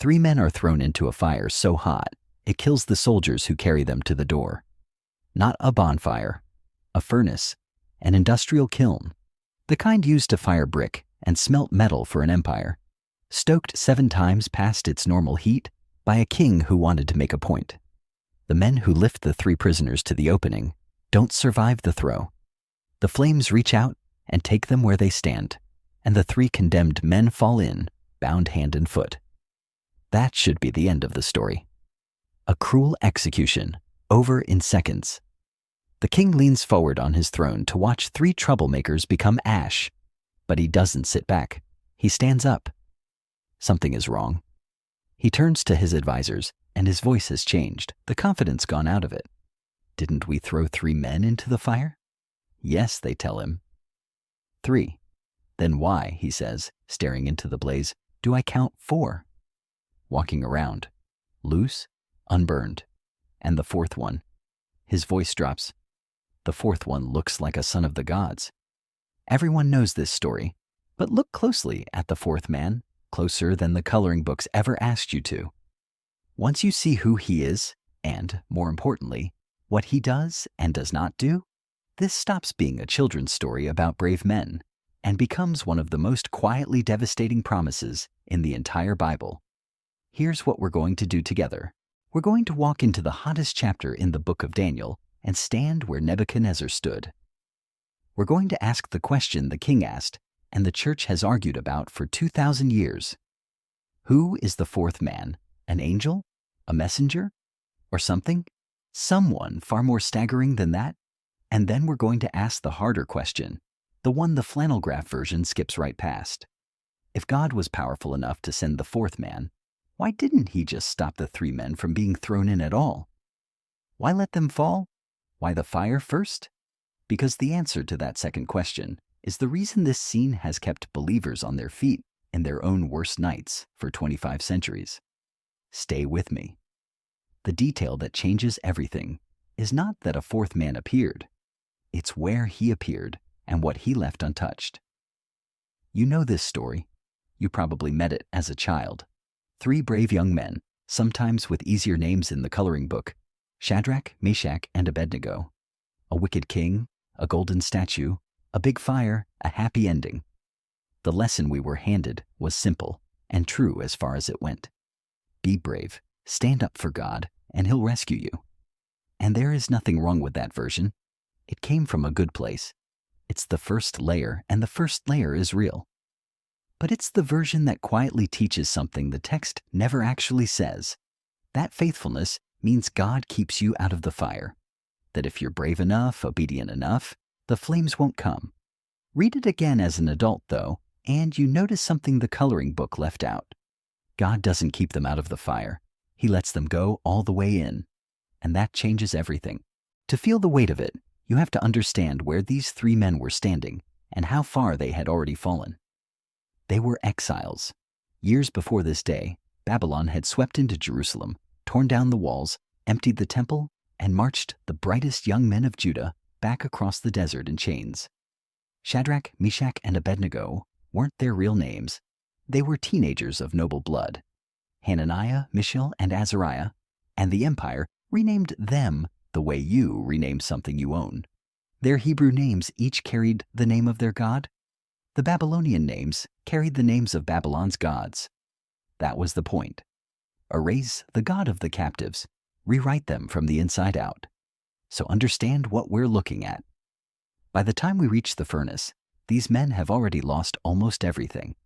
3 men are thrown into a fire so hot, it kills the soldiers who carry them to the door. Not a bonfire, a furnace, an industrial kiln, the kind used to fire brick and smelt metal for an empire, stoked 7 times past its normal heat by a king who wanted to make a point. The men who lift the 3 prisoners to the opening don't survive the throw. The flames reach out and take them where they stand, and the 3 condemned men fall in, bound hand and foot. That should be the end of the story. A cruel execution, over in seconds. The king leans forward on his throne to watch 3 troublemakers become ash, but he doesn't sit back. He stands up. Something is wrong. He turns to his advisors, and his voice has changed, the confidence gone out of it. Didn't we throw 3 men into the fire? Yes, they tell him. 3. Then why, he says, staring into the blaze, do I count 4? Walking around, loose, unburned. And the 4th one. His voice drops. The 4th one looks like a son of the gods. Everyone knows this story, but look closely at the 4th man, closer than the coloring books ever asked you to. Once you see who he is, and, more importantly, what he does and does not do, this stops being a children's story about brave men and becomes one of the most quietly devastating promises in the entire Bible. Here's what we're going to do together. We're going to walk into the hottest chapter in the book of Daniel and stand where Nebuchadnezzar stood. We're going to ask the question the king asked and the church has argued about for 2,000 years. Who is the 4th man? An angel? A messenger? Or something? Someone far more staggering than that? And then we're going to ask the harder question, the one the flannel graph version skips right past. If God was powerful enough to send the 4th man, why didn't he just stop the 3 men from being thrown in at all? Why let them fall? Why the fire first? Because the answer to that second question is the reason this scene has kept believers on their feet in their own worst nights for 25 centuries. Stay with me. The detail that changes everything is not that a 4th man appeared. It's where he appeared and what he left untouched. You know this story. You probably met it as a child. 3 brave young men, sometimes with easier names in the coloring book, Shadrach, Meshach, and Abednego. A wicked king, a golden statue, a big fire, a happy ending. The lesson we were handed was simple and true as far as it went. Be brave, stand up for God, and he'll rescue you. And there is nothing wrong with that version. It came from a good place. It's the first layer, and the first layer is real. But it's the version that quietly teaches something the text never actually says. That faithfulness means God keeps you out of the fire. That if you're brave enough, obedient enough, the flames won't come. Read it again as an adult, though, and you notice something the coloring book left out. God doesn't keep them out of the fire. He lets them go all the way in. And that changes everything. To feel the weight of it, you have to understand where these 3 men were standing and how far they had already fallen. They were exiles. Years before this day, Babylon had swept into Jerusalem, torn down the walls, emptied the temple, and marched the brightest young men of Judah back across the desert in chains. Shadrach, Meshach, and Abednego weren't their real names. They were teenagers of noble blood. Hananiah, Mishael, and Azariah, and the empire renamed them the way you rename something you own. Their Hebrew names each carried the name of their god. The Babylonian names carried the names of Babylon's gods. That was the point. Erase the God of the captives, rewrite them from the inside out. So understand what we're looking at. By the time we reach the furnace, these men have already lost almost everything.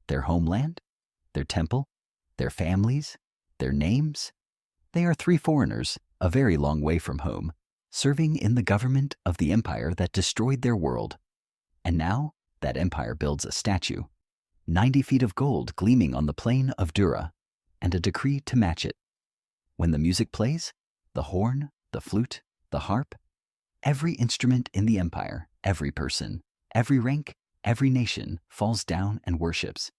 Their homeland, their temple, their families, their names. They are 3 foreigners, a very long way from home, serving in the government of the empire that destroyed their world. And now, that empire builds a statue, 90 feet of gold gleaming on the plain of Dura, and a decree to match it. When the music plays, the horn, the flute, the harp, every instrument in the empire, every person, every rank, every nation falls down and worships.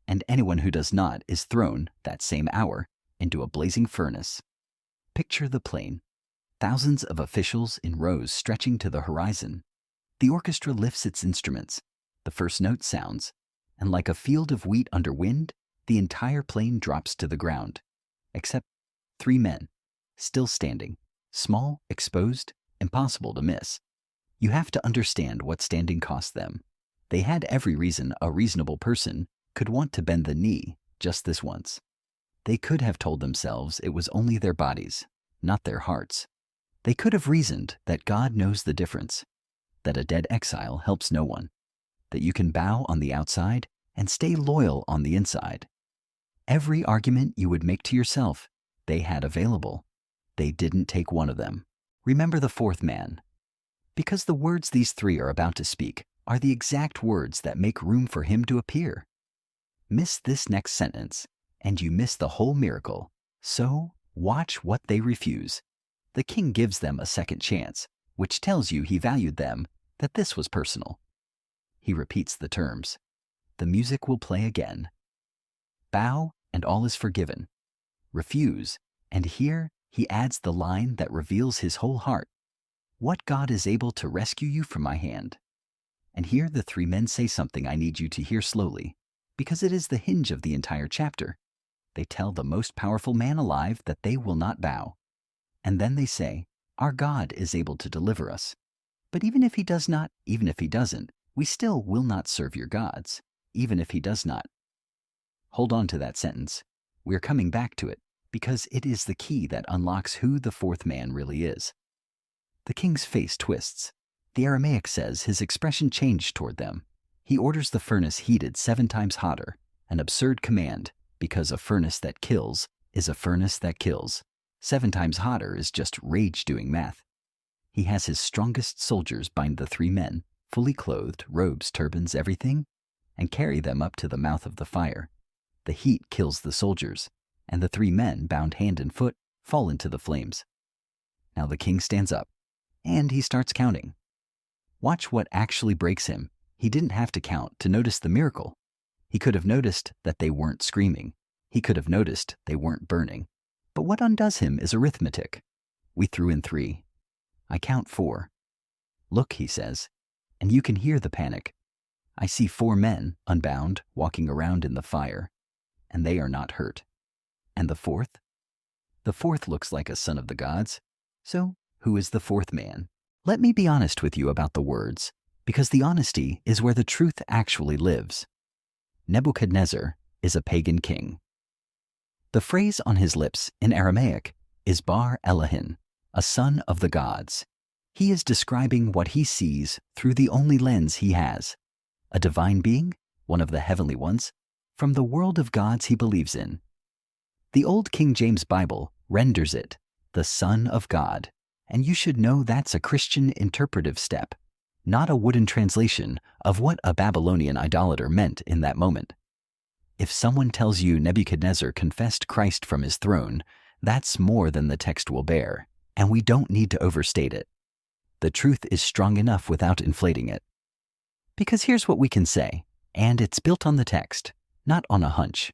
And anyone who does not is thrown, that same hour, into a blazing furnace. Picture the plain. Thousands of officials in rows stretching to the horizon. The orchestra lifts its instruments. The first note sounds, and like a field of wheat under wind, the entire plane drops to the ground, except 3 men, still standing, small, exposed, impossible to miss. You have to understand what standing cost them. They had every reason a reasonable person could want to bend the knee just this once. They could have told themselves it was only their bodies, not their hearts. They could have reasoned that God knows the difference, that a dead exile helps no one, that you can bow on the outside and stay loyal on the inside. Every argument you would make to yourself, they had available. They didn't take one of them. Remember the 4th man. Because the words these 3 are about to speak are the exact words that make room for him to appear. Miss this next sentence, and you miss the whole miracle. So, watch what they refuse. The king gives them a second chance, which tells you he valued them, that this was personal. He repeats the terms. The music will play again. Bow, and all is forgiven. Refuse, and here he adds the line that reveals his whole heart. What God is able to rescue you from my hand. And here the 3 men say something I need you to hear slowly, because it is the hinge of the entire chapter. They tell the most powerful man alive that they will not bow. And then they say, our God is able to deliver us. But even if he does not, even if he doesn't, we still will not serve your gods, even if he does not. Hold on to that sentence. We're coming back to it, because it is the key that unlocks who the 4th man really is. The king's face twists. The Aramaic says his expression changed toward them. He orders the furnace heated 7 times hotter, an absurd command, because a furnace that kills is a furnace that kills. 7 times hotter is just rage doing math. He has his strongest soldiers bind the 3 men, fully clothed, robes, turbans, everything, and carry them up to the mouth of the fire. The heat kills the soldiers, and the 3 men, bound hand and foot, fall into the flames. Now the king stands up, and he starts counting. Watch what actually breaks him. He didn't have to count to notice the miracle. He could have noticed that they weren't screaming. He could have noticed they weren't burning. But what undoes him is arithmetic. We threw in 3. I count 4. Look, he says, and you can hear the panic. I see 4 men, unbound, walking around in the fire, and they are not hurt. And the 4th? The 4th looks like a son of the gods. So, who is the 4th man? Let me be honest with you about the words, because the honesty is where the truth actually lives. Nebuchadnezzar is a pagan king. The phrase on his lips in Aramaic is Bar Elohim, a son of the gods. He is describing what he sees through the only lens he has, a divine being, one of the heavenly ones, from the world of gods he believes in. The old King James Bible renders it, the Son of God, and you should know that's a Christian interpretive step, not a wooden translation of what a Babylonian idolater meant in that moment. If someone tells you Nebuchadnezzar confessed Christ from his throne, that's more than the text will bear, and we don't need to overstate it. The truth is strong enough without inflating it. Because here's what we can say, and it's built on the text, not on a hunch.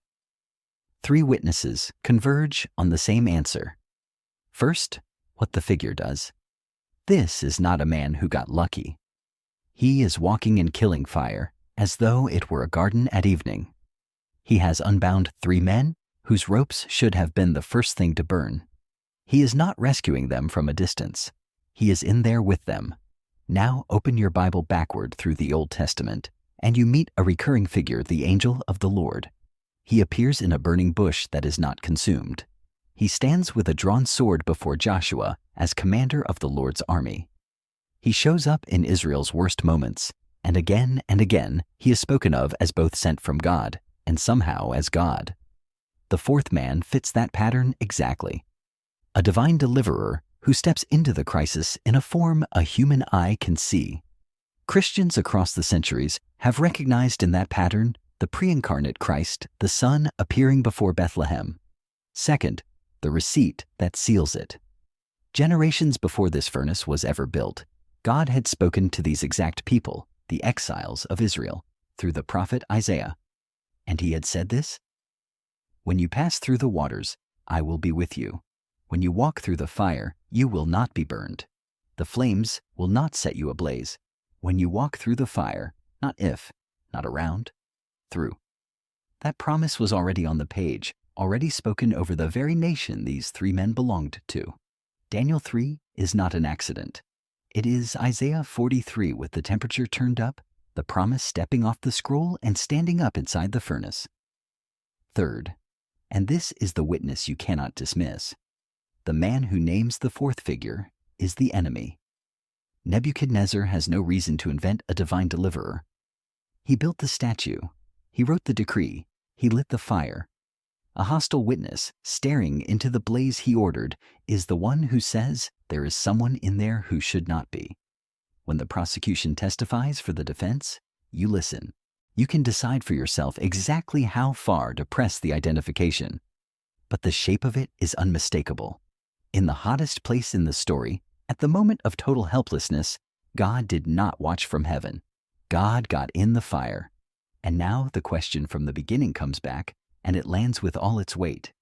3 witnesses converge on the same answer. First, what the figure does. This is not a man who got lucky. He is walking in killing fire, as though it were a garden at evening. He has unbound 3 men, whose ropes should have been the first thing to burn. He is not rescuing them from a distance. He is in there with them. Now open your Bible backward through the Old Testament, and you meet a recurring figure, the angel of the Lord. He appears in a burning bush that is not consumed. He stands with a drawn sword before Joshua as commander of the Lord's army. He shows up in Israel's worst moments, and again he is spoken of as both sent from God and somehow as God. The 4th man fits that pattern exactly. A divine deliverer who steps into the crisis in a form a human eye can see. Christians across the centuries have recognized in that pattern the pre-incarnate Christ, the Son, appearing before Bethlehem. Second, the receipt that seals it. Generations before this furnace was ever built, God had spoken to these exact people, the exiles of Israel, through the prophet Isaiah. And he had said this: "When you pass through the waters, I will be with you. When you walk through the fire, you will not be burned. The flames will not set you ablaze. When you walk through the fire, not if, not around, through." That promise was already on the page, already spoken over the very nation these three men belonged to. Daniel 3 is not an accident. It is Isaiah 43 with the temperature turned up, the promise stepping off the scroll and standing up inside the furnace. Third, and this is the witness you cannot dismiss, the man who names the fourth figure is the enemy. Nebuchadnezzar has no reason to invent a divine deliverer. He built the statue, he wrote the decree, he lit the fire. A hostile witness, staring into the blaze he ordered, is the one who says there is someone in there who should not be. When the prosecution testifies for the defense, you listen. You can decide for yourself exactly how far to press the identification. But the shape of it is unmistakable. In the hottest place in the story, at the moment of total helplessness, God did not watch from heaven. God got in the fire. And now the question from the beginning comes back, and it lands with all its weight.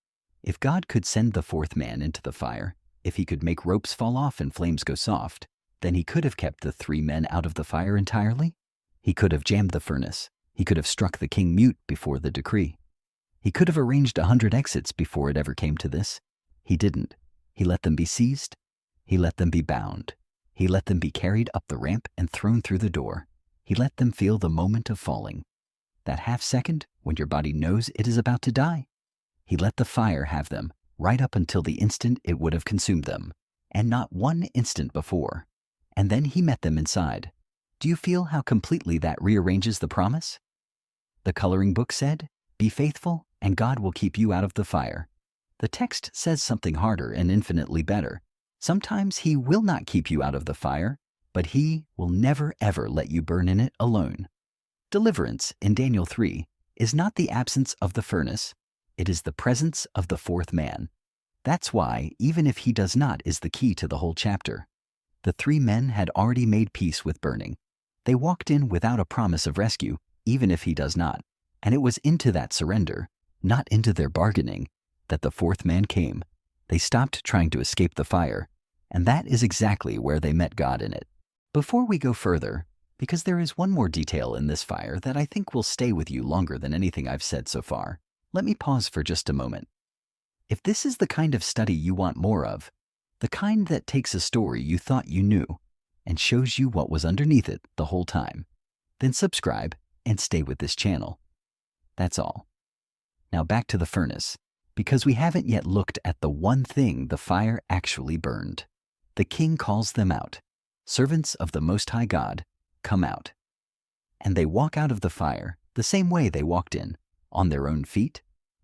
If God could send the fourth man into the fire, if he could make ropes fall off and flames go soft, then he could have kept the three men out of the fire entirely. He could have jammed the furnace. He could have struck the king mute before the decree. He could have arranged 100 exits before it ever came to this. He didn't. He let them be seized. He let them be bound. He let them be carried up the ramp and thrown through the door. He let them feel the moment of falling. That half second when your body knows it is about to die. He let the fire have them right up until the instant it would have consumed them, and not one instant before. And then he met them inside. Do you feel how completely that rearranges the promise? The coloring book said, "Be faithful, and God will keep you out of the fire." The text says something harder and infinitely better. Sometimes he will not keep you out of the fire, but he will never ever let you burn in it alone. Deliverance in Daniel 3 is not the absence of the furnace, it is the presence of the fourth man. That's why, even if he does not, is the key to the whole chapter. The three men had already made peace with burning. They walked in without a promise of rescue, even if he does not. And it was into that surrender, not into their bargaining, that the fourth man came. They stopped trying to escape the fire, and that is exactly where they met God in it. Before we go further, because there is one more detail in this fire that I think will stay with you longer than anything I've said so far, let me pause for just a moment. If this is the kind of study you want more of, the kind that takes a story you thought you knew and shows you what was underneath it the whole time, then subscribe and stay with this channel. That's all. Now back to the furnace, because we haven't yet looked at the one thing the fire actually burned. The king calls them out. Servants of the Most High God, come out. And they walk out of the fire the same way they walked in, on their own feet.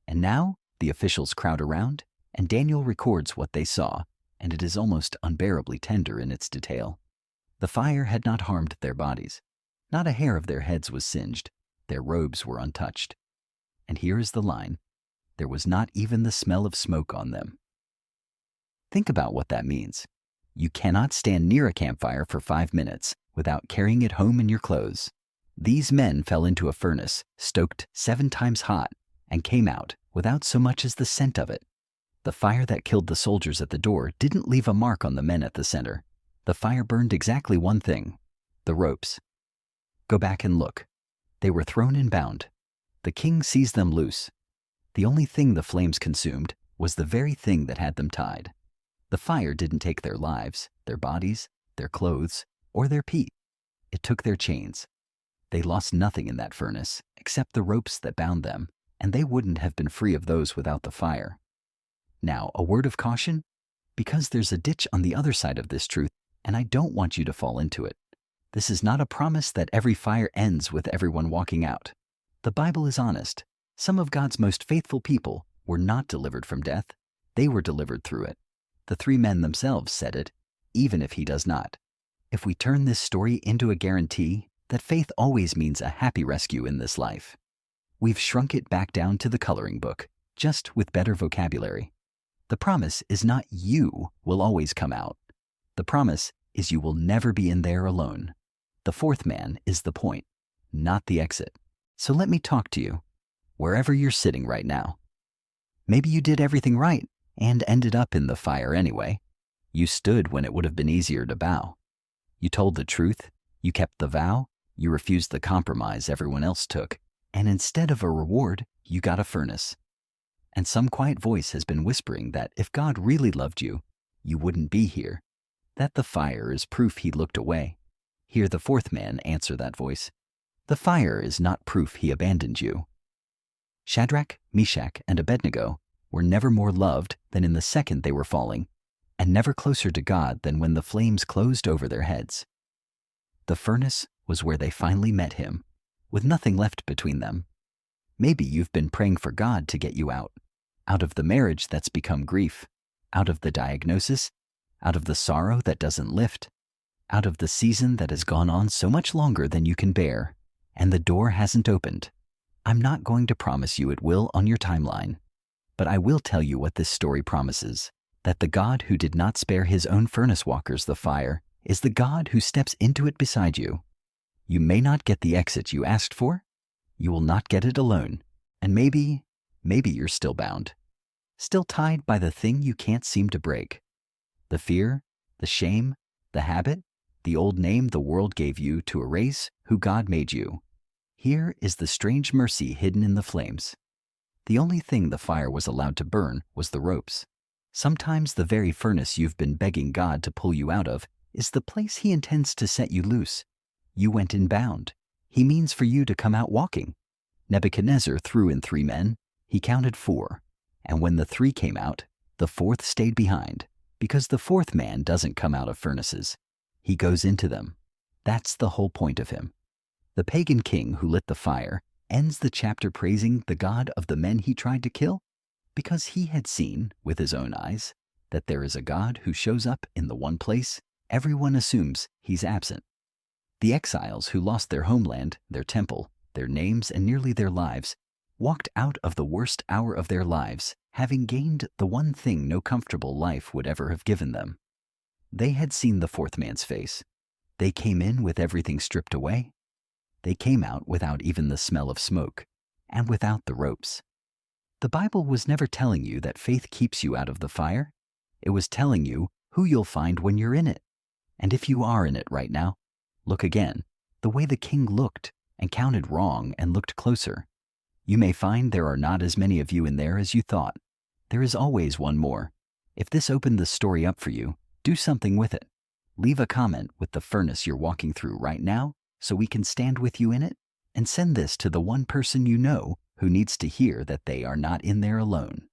And now the officials crowd around, and Daniel records what they saw, and it is almost unbearably tender in its detail. The fire had not harmed their bodies. Not a hair of their heads was singed. Their robes were untouched. And here is the line. There was not even the smell of smoke on them. Think about what that means. You cannot stand near a campfire for 5 minutes without carrying it home in your clothes. These men fell into a furnace, stoked 7 times hot, and came out without so much as the scent of it. The fire that killed the soldiers at the door didn't leave a mark on the men at the center. The fire burned exactly one thing, the ropes. Go back and look. They were thrown and bound. The king sees them loose. The only thing the flames consumed was the very thing that had them tied. The fire didn't take their lives, their bodies, their clothes, or their peace. It took their chains. They lost nothing in that furnace except the ropes that bound them, and they wouldn't have been free of those without the fire. Now, a word of caution, because there's a ditch on the other side of this truth, and I don't want you to fall into it. This is not a promise that every fire ends with everyone walking out. The Bible is honest. Some of God's most faithful people were not delivered from death. They were delivered through it. The 3 men themselves said it, even if he does not. If we turn this story into a guarantee that faith always means a happy rescue in this life, we've shrunk it back down to the coloring book, just with better vocabulary. The promise is not you will always come out. The promise is you will never be in there alone. The fourth man is the point, not the exit. So let me talk to you, wherever you're sitting right now. Maybe you did everything right and ended up in the fire anyway. You stood when it would have been easier to bow. You told the truth, you kept the vow, you refused the compromise everyone else took, and instead of a reward, You got a furnace. And some quiet voice has been whispering that if God really loved you, you wouldn't be here, that the fire is proof he looked away. Hear the fourth man answer that voice. The fire is not proof he abandoned you. Shadrach, Meshach, and Abednego were never more loved than in the second they were falling, and never closer to God than when the flames closed over their heads. The furnace was where they finally met him, with nothing left between them. Maybe you've been praying for God to get you out of the marriage that's become grief, out of the diagnosis, out of the sorrow that doesn't lift, out of the season that has gone on so much longer than you can bear, and the door hasn't opened. I'm not going to promise you it will on your timeline, but I will tell you what this story promises, that the God who did not spare his own furnace walkers the fire is the God who steps into it beside you. You may not get the exit you asked for. You will not get it alone. And maybe you're still bound, still tied by the thing you can't seem to break. The fear, the shame, the habit, the old name the world gave you to erase who God made you. Here is the strange mercy hidden in the flames. The only thing the fire was allowed to burn was the ropes. Sometimes the very furnace you've been begging God to pull you out of is the place he intends to set you loose. You went in bound. He means for you to come out walking. Nebuchadnezzar threw in 3 men. He counted 4. And when the 3 came out, the 4th stayed behind, because the 4th man doesn't come out of furnaces. He goes into them. That's the whole point of him. The pagan king who lit the fire ends the chapter praising the God of the men he tried to kill, because he had seen, with his own eyes, that there is a God who shows up in the one place everyone assumes he's absent. The exiles who lost their homeland, their temple, their names, and nearly their lives, walked out of the worst hour of their lives, having gained the one thing no comfortable life would ever have given them. They had seen the 4th man's face. They came in with everything stripped away. They came out without even the smell of smoke, and without the ropes. The Bible was never telling you that faith keeps you out of the fire. It was telling you who you'll find when you're in it. And if you are in it right now, look again, the way the king looked and counted wrong and looked closer. You may find there are not as many of you in there as you thought. There is always one more. If this opened the story up for you, do something with it. Leave a comment with the furnace you're walking through right now so we can stand with you in it, and send this to the one person you know who needs to hear that they are not in there alone.